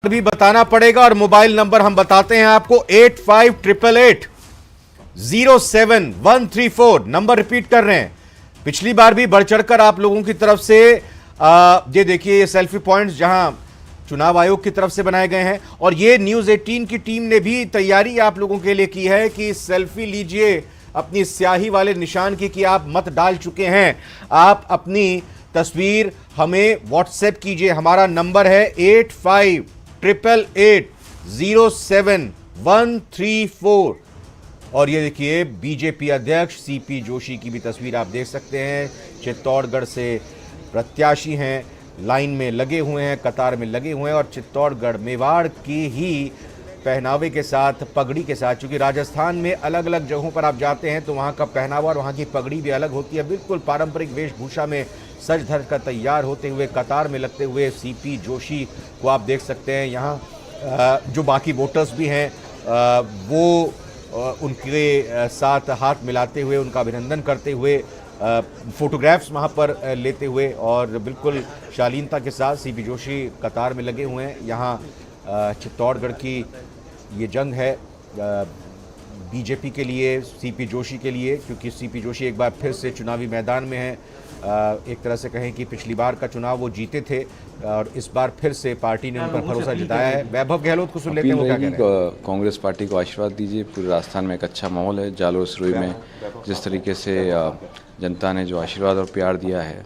भी बताना पड़ेगा और मोबाइल नंबर हम बताते हैं आपको 8588071134 नंबर रिपीट कर रहे हैं। पिछली बार भी बढ़ चढ़कर आप लोगों की तरफ से ये देखिए ये सेल्फी पॉइंट्स जहां चुनाव आयोग की तरफ से बनाए गए हैं और ये न्यूज 18 की टीम ने भी तैयारी आप लोगों के लिए की है कि सेल्फी लीजिए अपनी स्याही वाले निशान की कि आप मत डाल चुके हैं। आप अपनी तस्वीर हमें व्हाट्सएप कीजिए। हमारा नंबर है 8588071134 और ये देखिए बीजेपी अध्यक्ष सीपी जोशी की भी तस्वीर आप देख सकते हैं। चित्तौड़गढ़ से प्रत्याशी हैं, लाइन में लगे हुए हैं, कतार में लगे हुए हैं और चित्तौड़गढ़ मेवाड़ की ही पहनावे के साथ, पगड़ी के साथ, क्योंकि राजस्थान में अलग अलग जगहों पर आप जाते हैं तो वहाँ का पहनावा और वहाँ की पगड़ी भी अलग होती है। बिल्कुल पारंपरिक वेशभूषा में सज धज कर तैयार होते हुए कतार में लगते हुए सीपी जोशी को आप देख सकते हैं। यहाँ जो बाकी वोटर्स भी हैं वो उनके साथ हाथ मिलाते हुए, उनका अभिनंदन करते हुए, फोटोग्राफ्स वहाँ पर लेते हुए और बिल्कुल शालीनता के साथ सीपी जोशी कतार में लगे हुए हैं। यहाँ चित्तौड़गढ़ की ये जंग है बीजेपी के लिए, सीपी जोशी के लिए, क्योंकि सीपी जोशी एक बार फिर से चुनावी मैदान में हैं। एक तरह से कहें कि पिछली बार का चुनाव वो जीते थे और इस बार फिर से पार्टी ने उन पर भरोसा जताया है। वैभव गहलोत को सुन लेते हैं, वो क्या कह रहे हैं। कांग्रेस पार्टी को आशीर्वाद दीजिए। पूरे राजस्थान में एक अच्छा माहौल है। जालोर सिरोही में जिस तरीके से जनता ने जो आशीर्वाद और प्यार दिया है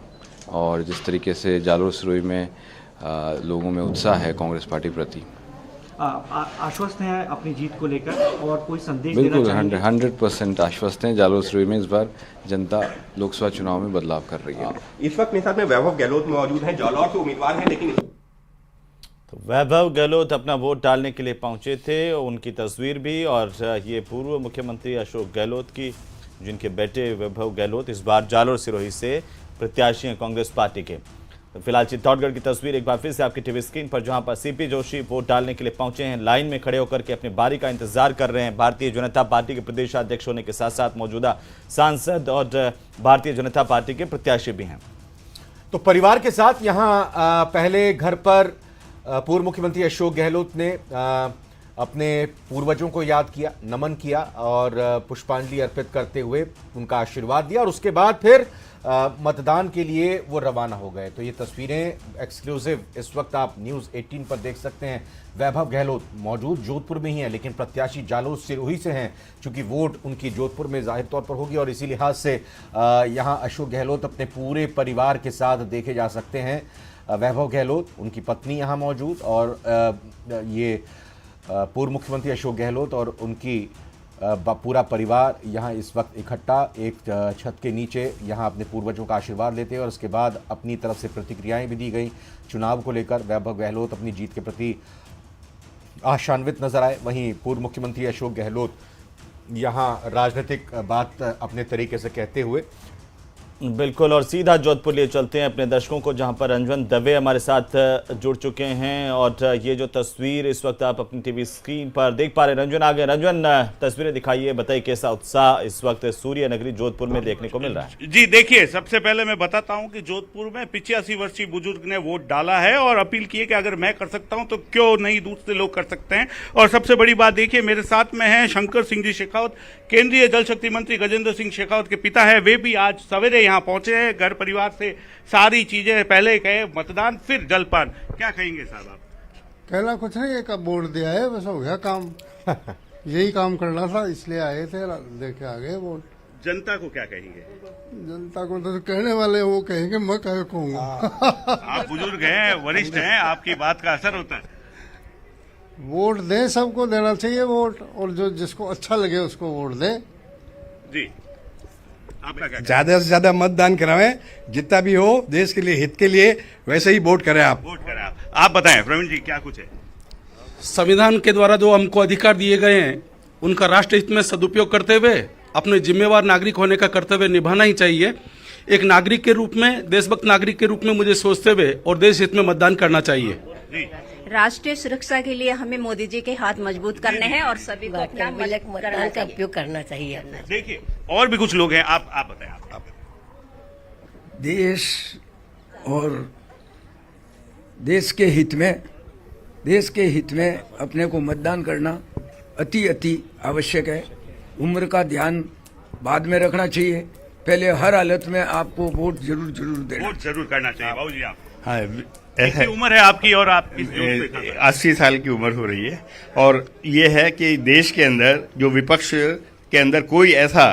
और जिस तरीके से जालोर सिरोही में लोगों में उत्साह है कांग्रेस पार्टी प्रति, आश्वस्त हैं अपनी जीत को लेकर और कोई संदेश बिल्कुल 100% आश्वस्त हैं। जालोर सिरोही में इस बार जनता लोकसभा चुनाव में बदलाव कर रही है। इस वक्त मेरे साथ में वैभव गहलोत मौजूद हैं, जालौर से उम्मीदवार हैं, लेकिन तो वैभव गहलोत अपना वोट डालने के लिए पहुंचे थे, उनकी तस्वीर भी और ये पूर्व मुख्यमंत्री अशोक गहलोत की, जिनके बेटे वैभव गहलोत इस बार जालोर सिरोही से प्रत्याशी हैं कांग्रेस पार्टी के। तो फिलहाल चित्तौड़गढ़ की तस्वीर एक बार फिर से आपकी टीवी स्क्रीन पर, जहां पर सीपी जोशी वोट डालने के लिए पहुंचे हैं। लाइन में खड़े होकर के अपनी बारी का इंतजार कर रहे हैं। भारतीय जनता पार्टी के प्रदेशाध्यक्ष होने के साथ साथ मौजूदा सांसद और भारतीय जनता पार्टी के प्रत्याशी भी हैं। तो परिवार के साथ यहाँ पहले घर पर पूर्व मुख्यमंत्री अशोक गहलोत ने अपने पूर्वजों को याद किया, नमन किया और पुष्पांजलि अर्पित करते हुए उनका आशीर्वाद दिया और उसके बाद फिर मतदान के लिए वो रवाना हो गए। तो ये तस्वीरें एक्सक्लूसिव इस वक्त आप न्यूज़ 18 पर देख सकते हैं। वैभव गहलोत मौजूद जोधपुर में ही हैं, लेकिन प्रत्याशी जालोर सिरोही से हैं, चूंकि वोट उनकी जोधपुर में जाहिर तौर पर होगी और इसी लिहाज से यहाँ अशोक गहलोत अपने पूरे परिवार के साथ देखे जा सकते हैं। वैभव गहलोत, उनकी पत्नी यहाँ मौजूद और ये पूर्व मुख्यमंत्री अशोक गहलोत और उनकी पूरा परिवार यहाँ इस वक्त इकट्ठा एक छत के नीचे यहाँ अपने पूर्वजों का आशीर्वाद लेते हैं और उसके बाद अपनी तरफ से प्रतिक्रियाएं भी दी गई चुनाव को लेकर। वैभव गहलोत अपनी जीत के प्रति आशान्वित नजर आए, वहीं पूर्व मुख्यमंत्री अशोक गहलोत यहाँ राजनीतिक बात अपने तरीके से कहते हुए। बिल्कुल, और सीधा जोधपुर लिए चलते हैं अपने दर्शकों को, जहां पर रंजन दवे हमारे साथ जुड़ चुके हैं और ये जो तस्वीर इस वक्त आप अपनी टीवी स्क्रीन पर देख पा रहे हैं। रंजन आगे, रंजन तस्वीरें दिखाइए, बताइए कैसा उत्साह इस वक्त सूर्य नगरी जोधपुर में देखने को मिल रहा है। जी देखिए, सबसे पहले मैं बताता हूं कि जोधपुर में 85 वर्षीय बुजुर्ग ने वोट डाला है और अपील की है कि अगर मैं कर सकता हूं तो क्यों नहीं दूसरे लोग कर सकते हैं। और सबसे बड़ी बात देखिए, मेरे साथ में है शंकर सिंह जी शेखावत, केंद्रीय जल शक्ति मंत्री गजेंद्र सिंह शेखावत के पिता है। वे भी आज सवेरे यहाँ पहुंचे हैं, घर परिवार से सारी चीजें पहले कहे, मतदान फिर जलपान। क्या कहेंगे साहब आप? कहना कुछ नहीं, एक वोट दिया है, बस हो गया काम। यही काम करना था, इसलिए आए थे, देखे आ गए वोट। जनता को क्या कहेंगे? जनता को तो कहने वाले वो कहेंगे, मैं कहे कहूँगा। आप बुजुर्ग हैं, वरिष्ठ हैं, आपकी बात का असर होता है। वोट दें, सबको देना चाहिए वोट, और जो जिसको अच्छा लगे उसको वोट दें। जी, आपका क्या? ज्यादा से ज्यादा मतदान करावें, जितना भी हो देश के लिए, हित के लिए, वैसे ही वोट करें आप। वोट करें आप बताएं प्रवीण जी, क्या कुछ है? संविधान के द्वारा जो हमको अधिकार दिए गए हैं, उनका राष्ट्र हित में सदुपयोग करते हुए अपने जिम्मेवार नागरिक होने का कर्तव्य निभाना ही चाहिए। एक नागरिक के रूप में, देशभक्त नागरिक के रूप में मुझे सोचते हुए और देश हित में मतदान करना चाहिए। जी, राष्ट्रीय सुरक्षा के लिए हमें मोदी जी के हाथ मजबूत करने हैं और सभी को अपना मतदान का उपयोग करना चाहिए। देखिए और भी कुछ लोग हैं, आप बताएं। आप देश और देश के हित में देश के हित में अपने को मतदान करना अति आवश्यक है। उम्र का ध्यान बाद में रखना चाहिए, पहले हर हालत में आपको वोट जरूर देना, वोट जरूर करना चाहिए। बाबू जी आप हाँ, कितनी उम्र है आपकी और आप किस जोश से कर रहे हैं? 80 साल की उम्र हो रही है और ये है कि देश के अंदर जो विपक्ष के अंदर कोई ऐसा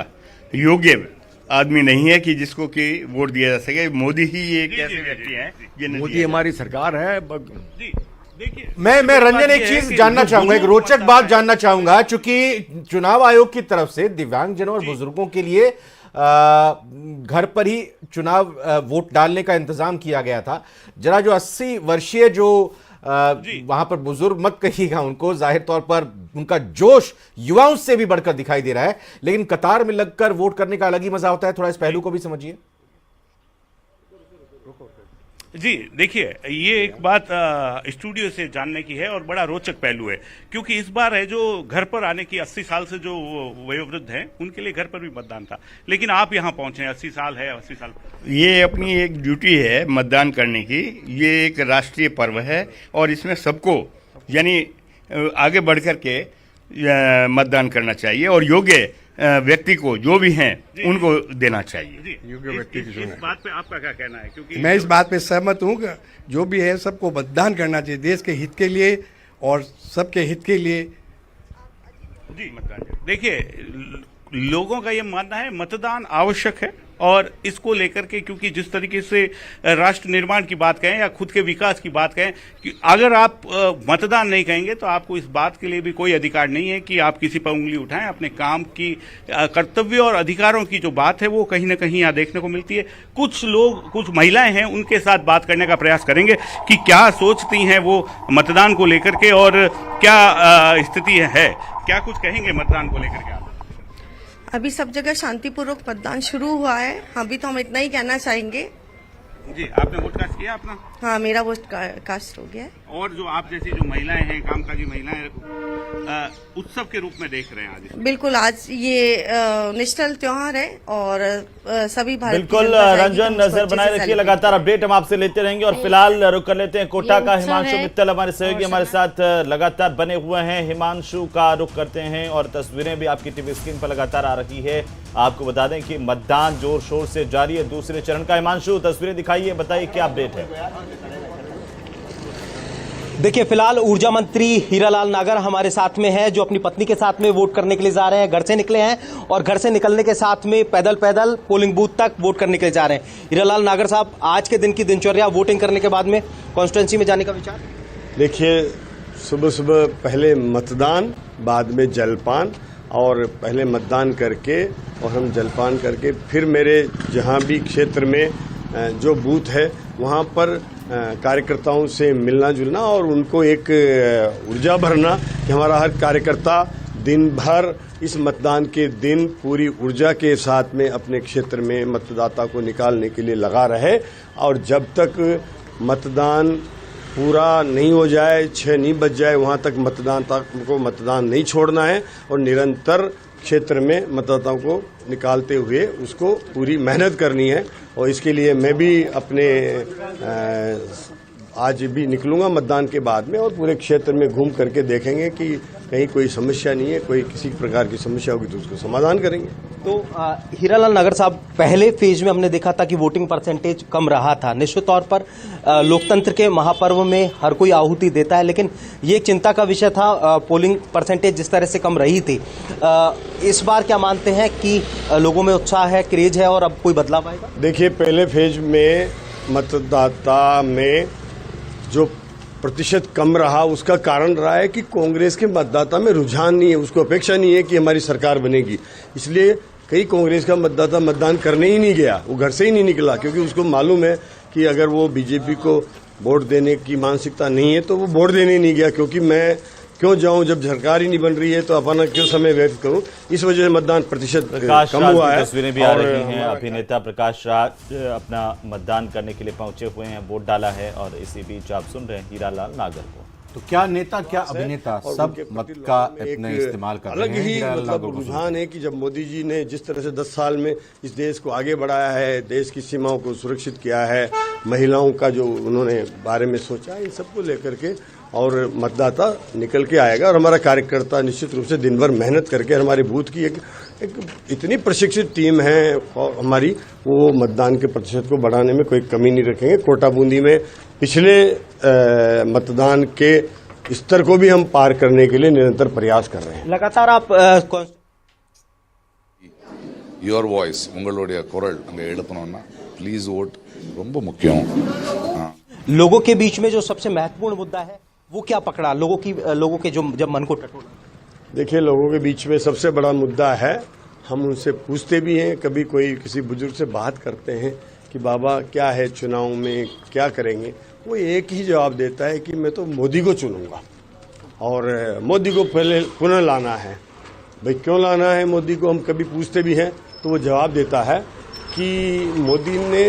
योग्य आदमी नहीं है कि जिसको कि वोट दिया जा सके। मोदी ही एक ऐसे व्यक्ति हैं। मोदी हमारी सरकार है। जी देखिए, मैं रंजन एक चीज जानना चाहूंगा, एक रोचक बात जानना चाहूंगा, चूंकि चुनाव आयोग की तरफ से दिव्यांगजनों और बुजुर्गों के लिए घर पर ही चुनाव वोट डालने का इंतजाम किया गया था। जरा जो 80 वर्षीय जो वहां पर बुजुर्ग मत कहिएगा उनको, जाहिर तौर पर उनका जोश युवाओं से भी बढ़कर दिखाई दे रहा है, लेकिन कतार में लगकर वोट करने का अलग ही मजा होता है। थोड़ा इस पहलू को भी समझिए। जी देखिए, ये एक बात स्टूडियो से जानने की है और बड़ा रोचक पहलू है, क्योंकि इस बार है जो घर पर आने की 80 साल से जो वयोवृद्ध हैं उनके लिए घर पर भी मतदान था, लेकिन आप यहाँ पहुंचे 80 साल है। 80 साल ये अपनी एक ड्यूटी है मतदान करने की। ये एक राष्ट्रीय पर्व है और इसमें सबको यानी आगे बढ़ कर के मतदान करना चाहिए और योग्य व्यक्ति को जो भी हैं उनको देना चाहिए। योग्य व्यक्ति की इस बात पे आपका क्या कहना है? क्योंकि मैं इस बात पे सहमत हूँ कि जो भी है सबको मतदान करना चाहिए, देश के हित के लिए और सबके हित के लिए। जी मतदान, देखिए लोगों का ये मानना है मतदान आवश्यक है और इसको लेकर के, क्योंकि जिस तरीके से राष्ट्र निर्माण की बात कहें या खुद के विकास की बात कहें, कि अगर आप मतदान नहीं कहेंगे तो आपको इस बात के लिए भी कोई अधिकार नहीं है कि आप किसी पर उंगली उठाएं। अपने काम की कर्तव्य और अधिकारों की जो बात है वो कहीं ना कहीं यहाँ देखने को मिलती है। कुछ लोग, कुछ महिलाएं हैं, उनके साथ बात करने का प्रयास करेंगे कि क्या सोचती हैं वो मतदान को लेकर के और क्या स्थिति है, क्या कुछ कहेंगे मतदान को लेकर के आप? अभी सब जगह शांतिपूर्वक मतदान शुरू हुआ है, अभी तो हम इतना ही कहना चाहेंगे। जी आपने वोट कास्ट किया अपना? हाँ, मेरा वोट कास्ट हो गया है। और जो आप जैसी जो महिलाएं हैं, कामकाजी महिलाएं, उत्सव के रूप में देख रहे हैं आज? बिल्कुल, आज ये नेशनल त्योहार है और सभी भारतीय बिल्कुल रंजन, नजर बनाए रखिए, लगातार अपडेट हम आपसे लेते रहेंगे। और फिलहाल रुक कर लेते हैं कोटा का। हिमांशु मित्तल हमारे सहयोगी हमारे साथ लगातार बने हुए हैं। हिमांशु का रुख करते हैं और तस्वीरें भी आपकी टीवी स्क्रीन पर लगातार आ रही है। आपको बता दें कि मतदान जोर शोर से जारी है दूसरे चरण का। हिमांशु, तस्वीरें दिखाइए, बताइए क्या अपडेट है। देखिए, फिलहाल ऊर्जा मंत्री हीरालाल नागर हमारे साथ में है, जो अपनी पत्नी के साथ में वोट करने के लिए जा रहे हैं। घर से निकले हैं और घर से निकलने के साथ में पैदल पोलिंग बूथ तक वोट करने के लिए जा रहे हैं। हीरालाल नागर साहब, आज के दिन की दिनचर्या, वोटिंग करने के बाद में कॉन्स्टिट्यूंसी में जाने का विचार? देखिए, सुबह सुबह पहले मतदान, बाद में जलपान, और पहले मतदान करके और हम जलपान करके फिर मेरे जहाँ भी क्षेत्र में जो बूथ है वहाँ पर कार्यकर्ताओं से मिलना जुलना और उनको एक ऊर्जा भरना कि हमारा हर कार्यकर्ता दिन भर इस मतदान के दिन पूरी ऊर्जा के साथ में अपने क्षेत्र में मतदाता को निकालने के लिए लगा रहे। और जब तक मतदान पूरा नहीं हो जाए, 6 नहीं बज जाए, वहाँ तक मतदाता को मतदान नहीं छोड़ना है और निरंतर क्षेत्र में मतदाताओं को निकालते हुए उसको पूरी मेहनत करनी है। और इसके लिए मैं भी अपने आज भी निकलूंगा मतदान के बाद में और पूरे क्षेत्र में घूम करके देखेंगे कि कहीं कोई समस्या नहीं है, कोई किसी प्रकार की समस्या होगी तो उसको समाधान करेंगे। तो हीरालाल नागर साहब, पहले फेज में हमने देखा था कि वोटिंग परसेंटेज कम रहा था। निश्चित तौर पर लोकतंत्र के महापर्व में हर कोई आहुति देता है, लेकिन ये एक चिंता का विषय था, पोलिंग परसेंटेज जिस तरह से कम रही थी। इस बार क्या मानते हैं कि लोगों में उत्साह है, क्रेज है और अब कोई बदलाव आएगा? देखिए, पहले फेज में मतदाता में जो प्रतिशत कम रहा उसका कारण रहा है कि कांग्रेस के मतदाता में रुझान नहीं है, उसको अपेक्षा नहीं है कि हमारी सरकार बनेगी। इसलिए कई कांग्रेस का मतदाता मतदान करने ही नहीं गया, वो घर से ही नहीं निकला, क्योंकि उसको मालूम है कि अगर वो बीजेपी को वोट देने की मानसिकता नहीं है तो वो वोट देने नहीं गया, क्योंकि मैं क्यों जाऊं जब सरकार ही नहीं बन रही है तो अपना क्यों समय व्यर्थ करूं। इस वजह से मतदान प्रतिशत कम हुआ है। तस्वीरें भी आ रही हैं। अभिनेता प्रकाश राज अपना मतदान करने के लिए पहुंचे हुए हैं, वोट डाला है और इसी बीच आप सुन रहे हैं हीरालाल नागर को। तो क्या नेता, क्या अभिनेता, सब मत का इतना इस्तेमाल कर रहे हैं। अलग ही मतलब रुझान है कि जब मोदी जी ने जिस तरह से 10 साल में इस देश को आगे बढ़ाया है, देश की सीमाओं को सुरक्षित किया है, महिलाओं का जो उन्होंने बारे में सोचा, इन सबको लेकर के और मतदाता निकल के आएगा। और हमारा कार्यकर्ता निश्चित रूप से दिन भर मेहनत करके हमारे बूथ की एक इतनी प्रशिक्षित टीम है हमारी, वो मतदान के प्रतिशत को बढ़ाने में कोई कमी नहीं रखेंगे। कोटा बूंदी में पिछले मतदान के स्तर को भी हम पार करने के लिए निरंतर प्रयास कर रहे हैं। लगातार आप யுவர் வாய்ஸ் உங்களுடைய குரல் அங்கே எழுப்பணும்னா ப்ளீஸ் ஓட் ரொம்ப முக்கியம்। लोगों के बीच में जो सबसे महत्वपूर्ण मुद्दा है वो क्या पकड़ा, लोगों के जो जब मन को टटोला? देखिए, लोगों के बीच में सबसे बड़ा मुद्दा है, हम उनसे पूछते भी हैं, कभी कोई किसी बुजुर्ग से बात करते हैं कि बाबा क्या है चुनाव में क्या करेंगे, वो एक ही जवाब देता है कि मैं तो मोदी को चुनूंगा और मोदी को पहले पुनः लाना है। भाई क्यों लाना है मोदी को, हम कभी पूछते भी हैं तो वो जवाब देता है कि मोदी ने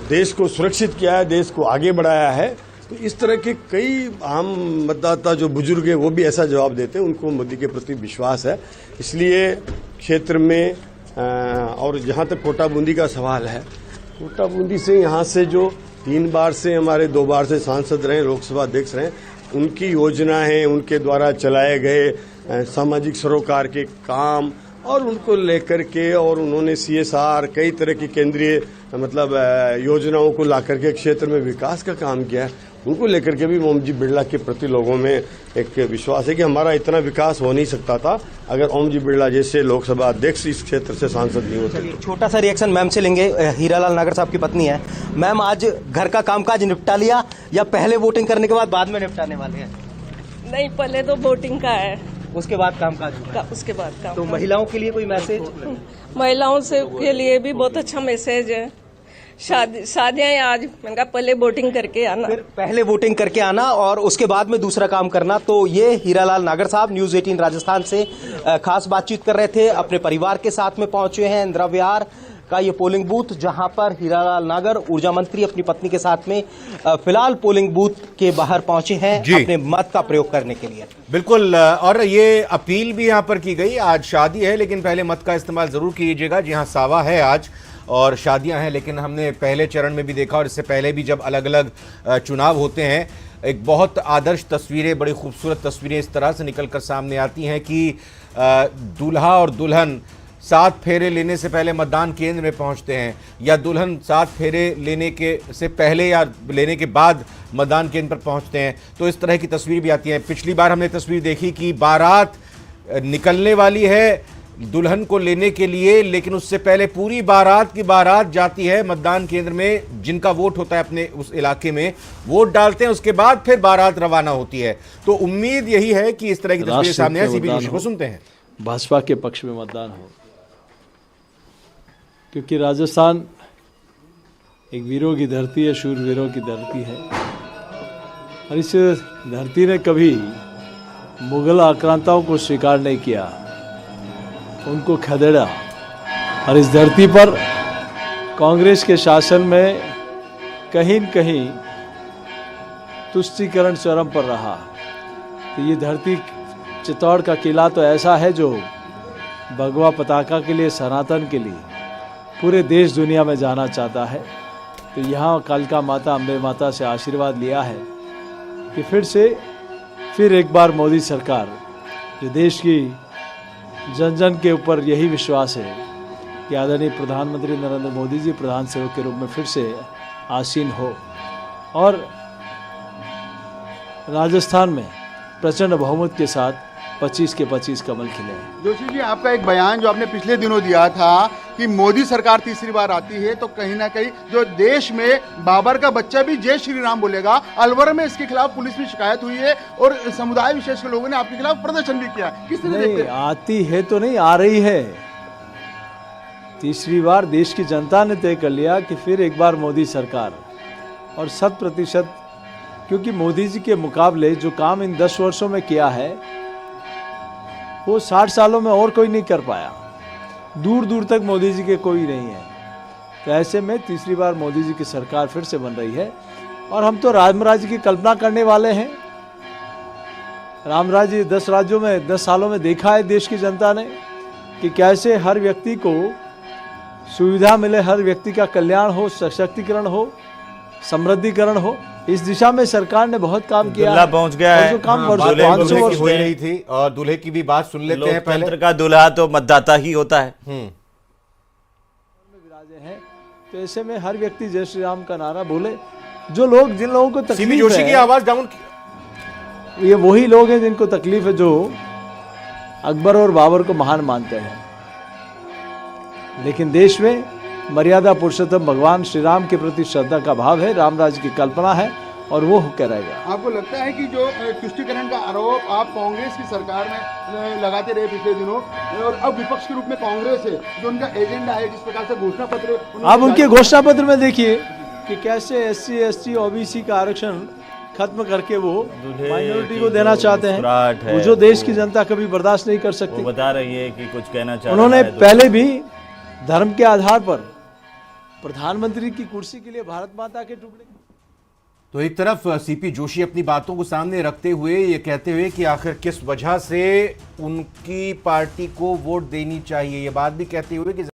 देश को सुरक्षित किया है, देश को आगे बढ़ाया है। तो इस तरह के कई आम मतदाता जो बुजुर्ग हैं वो भी ऐसा जवाब देते हैं, उनको मोदी के प्रति विश्वास है। इसलिए क्षेत्र में और जहाँ तक कोटा बूंदी का सवाल है, कोटा बूंदी से यहाँ से जो 3 बार से हमारे 2 बार से सांसद रहे, लोकसभा अध्यक्ष रहे, उनकी योजनाएं, उनके द्वारा चलाए गए सामाजिक सरोकार के काम और उनको लेकर के, और उन्होंने CSR कई तरह की केंद्रीय मतलब योजनाओं को ला करके क्षेत्र में विकास का काम किया है, उनको लेकर के भी ओम जी बिरला के प्रति लोगों में एक विश्वास है कि हमारा इतना विकास हो नहीं सकता था अगर ओम जी बिरला जैसे लोकसभा अध्यक्ष इस क्षेत्र से सांसद नहीं होते। छोटा सा रिएक्शन मैम से लेंगे। हीरालाल नागर साहब की पत्नी है मैम, आज घर का कामकाज निपटा लिया या पहले वोटिंग करने के बाद में निपटाने वाले हैं? नहीं, पहले तो वोटिंग का है, उसके बाद कामकाज होगा। उसके बाद काम। तो महिलाओं के लिए कोई मैसेज? महिलाओं से के लिए भी बहुत अच्छा मैसेज है। शादियां आज, मैंने कहा पहले वोटिंग करके आना, फिर पहले वोटिंग करके आना और उसके बाद में दूसरा काम करना। तो ये हीरालाल नागर साहब न्यूज 18 राजस्थान से खास बातचीत कर रहे थे, अपने परिवार के साथ में पहुंचे हैं इंदिरा विहार का ये पोलिंग बूथ, जहां पर हीरालाल नागर ऊर्जा मंत्री अपनी पत्नी के साथ में फिलहाल पोलिंग बूथ के बाहर पहुंचे हैं अपने मत का प्रयोग करने के लिए। बिल्कुल, और ये अपील भी यहां पर की गई। आज शादी है लेकिन पहले मत का इस्तेमाल जरूर कीजिएगा। जी हाँ, सावा है आज और शादियां हैं, लेकिन हमने पहले चरण में भी देखा और इससे पहले भी जब अलग अलग चुनाव होते हैं, एक बहुत आदर्श तस्वीरें, बड़ी खूबसूरत तस्वीरें इस तरह से निकलकर सामने आती हैं कि दूल्हा और दुल्हन 7 फेरे लेने से पहले मतदान केंद्र में पहुंचते हैं, या दुल्हन 7 फेरे लेने के से पहले या लेने के बाद मतदान केंद्र पर पहुंचते हैं। तो इस तरह की तस्वीर भी आती है। पिछली बार हमने तस्वीर देखी कि बारात निकलने वाली है दुल्हन को लेने के लिए, लेकिन उससे पहले पूरी बारात की बारात जाती है मतदान केंद्र में, जिनका वोट होता है अपने उस इलाके में, वोट डालते हैं, उसके बाद फिर बारात रवाना होती है। तो उम्मीद यही है कि इस तरह की तस्वीरें सामने आए। सीपी जोशी को सुनते हैं। भाजपा के पक्ष में मतदान हो, क्योंकि राजस्थान एक वीरों की धरती है, शूरवीरों की धरती है, और इस धरती ने कभी मुगल आक्रांताओं को स्वीकार नहीं किया, उनको खदेड़ा। और इस धरती पर कांग्रेस के शासन में कहीं न कहीं तुष्टीकरण चरम पर रहा। तो ये धरती, चित्तौड़ का किला तो ऐसा है जो भगवा पताका के लिए, सनातन के लिए पूरे देश दुनिया में जाना चाहता है। तो यहाँ कालिका माता, अम्बे माता से आशीर्वाद लिया है कि फिर एक बार मोदी सरकार, जो देश की जन जन के ऊपर यही विश्वास है कि आदरणीय प्रधानमंत्री नरेंद्र मोदी जी प्रधान सेवक के रूप में फिर से आसीन हो और राजस्थान में प्रचंड बहुमत के साथ 25 के 25 कमल खिले। जोशी जी, आपका एक बयान जो आपने पिछले दिनों दिया था कि मोदी सरकार तीसरी बार आती है तो कहीं ना कहीं जो देश में बाबर का बच्चा भी जय श्री राम बोलेगा, अलवर में इसके खिलाफ पुलिस में शिकायत हुई है और समुदाय विशेष के लोगों ने आपके खिलाफ प्रदर्शन भी किया। किस तरह देखते हैं? आती है तो नहीं, आ रही है। तीसरी बार देश की जनता ने तय कर लिया कि फिर एक बार मोदी सरकार, और 100%, क्योंकि मोदी जी के मुकाबले जो काम इन 10 वर्षों में किया है वो 60 सालों में और कोई नहीं कर पाया। दूर दूर तक मोदी जी के कोई नहीं है। तो ऐसे में तीसरी बार मोदी जी की सरकार फिर से बन रही है और हम तो रामराज्य की कल्पना करने वाले हैं। रामराज्य 10 राज्यों में 10 सालों में देखा है देश की जनता ने कि कैसे हर व्यक्ति को सुविधा मिले, हर व्यक्ति का कल्याण हो, सशक्तिकरण हो, समृद्धिकरण हो। इस दिशा में सरकार ने बहुत काम किया दूल्हा है। पहुंच गया और है। जो काम हाँ, वर्षों दूल्हे 500 की वर्ष हो रही थी और दूल्हे की भी बात सुन लेते हैं पहले। लोकतंत्र का दूल्हा तो मतदाता ही होता है। विराजे हैं, तो ऐसे में हर व्यक्ति जय श्री राम का नारा बोले। जो लोग जिन लोगों को सीपी तकलीफ जोशी की है, आवाज डाउन ये वही लोग हैं जिनको तकलीफ है, जो अकबर और बाबर को महान मानते हैं, लेकिन देश में मर्यादा पुरुषोत्तम भगवान श्री राम के प्रति श्रद्धा का भाव है, राम राज्य की कल्पना है और वो होकर रहेगा। आपको लगता है कि जो तुष्टिकरण का आरोप आप कांग्रेस की सरकार में लगाते रहे पिछले दिनों, और अब विपक्ष के रूप में कांग्रेस है, जो उनका एजेंडा है, जिस प्रकार से घोषणा पत्र आप उनके घोषणा पत्र में देखिए कि कैसे SC ST OBC का आरक्षण खत्म करके वो माइनॉरिटी को देना चाहते हैं, वो जो देश की जनता कभी बर्दाश्त नहीं कर सकती। वो बता रही है कि कुछ कहना चाह उन्होंने पहले भी धर्म के आधार पर प्रधानमंत्री की कुर्सी के लिए भारत माता के टुकड़े। तो एक तरफ सीपी जोशी अपनी बातों को सामने रखते हुए ये कहते हुए कि आखिर किस वजह से उनकी पार्टी को वोट देनी चाहिए, ये बात भी कहते हुए कि